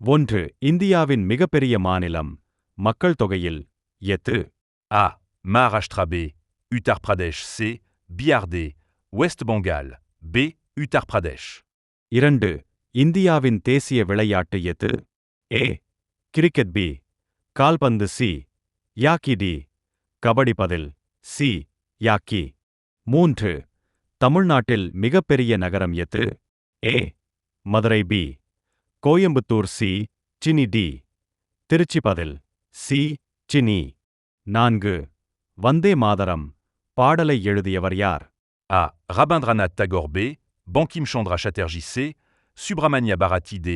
ஒன்று இந்தியாவின் மிகப்பெரிய மாநிலம் மக்கள் தொகையில் எத்து? A. Maharashtra. B. Uttar Pradesh. C. Bihar. D. West Bengal. B. Uttar Pradesh. இரண்டு இந்தியாவின் தேசிய விளையாட்டு எது? ஏ. கிரிக்கெட். பி. கால்பந்து. சி. யாக்கி. டி. கபடி. பதில் சி. யாக்கி. மூன்று தமிழ்நாட்டில் மிகப்பெரிய நகரம் எது? A. Madurai. B. Coimbatore. C. Chennai. D. Trichy. பதில் சி. சினி. நான்கு வந்தே மாதரம் பாடலை எழுதியவர் யார்? A. Rabindranath Tagore. B. Bankim Chandra Chatterjee. C. Subramania Bharati. D.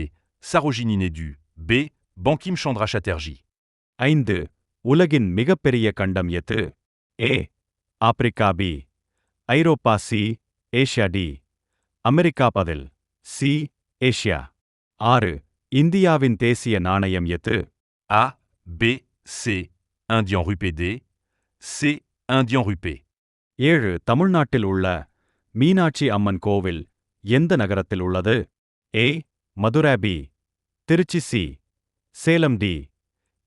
Sarojini Naidu. B. Bankim Chandra Chatterjee. ஐந்து உலகின் மிகப்பெரிய கண்டம் எது? ஏ. ஆப்பிரிக்கா. பி. ஐரோப்பா. சி. ஏஷியா. டி. அமெரிக்கா. பதில் சி. ஏஷியா. ஆறு இந்தியாவின் தேசிய நாணயம் எது? A. B. C. Indian rupee. D. C. Indian rupee. ஏழு தமிழ்நாட்டில் உள்ள மீனாட்சி அம்மன் கோவில் எந்த நகரத்தில் உள்ளது? A. Madurai. B. Trichy. C. Salem. D.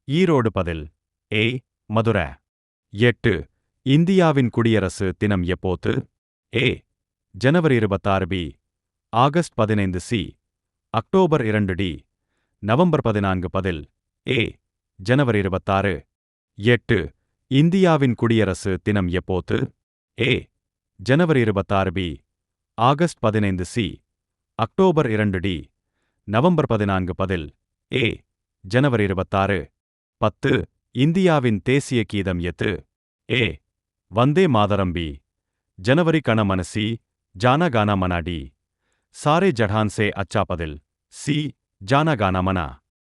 Erode. பதில் ஏ. மதுரை. எட்டு இந்தியாவின் குடியரசு தினம் எப்போது? ஏ. ஜனவரி 26. B. August 15. C. October 2. D. November 14. பதில் ஏ. ஜனவரி 26. எட்டு இந்தியாவின் குடியரசு தினம் எப்போது? ஏ. ஜனவரி 26. B. August 15. C. October 2. D. November 14. பதில் ஏ. ஜனவரி 26. 10 இந்தியாவின் தேசிய கீதம் எது? ஏ. வந்தே மாதரம். பி. ஜனவரி கண மனசி ஜானா கானா மனா. டி. சாரே ஜடான் சே அச்சா. பதில் சி. ஜானா கானா மனா.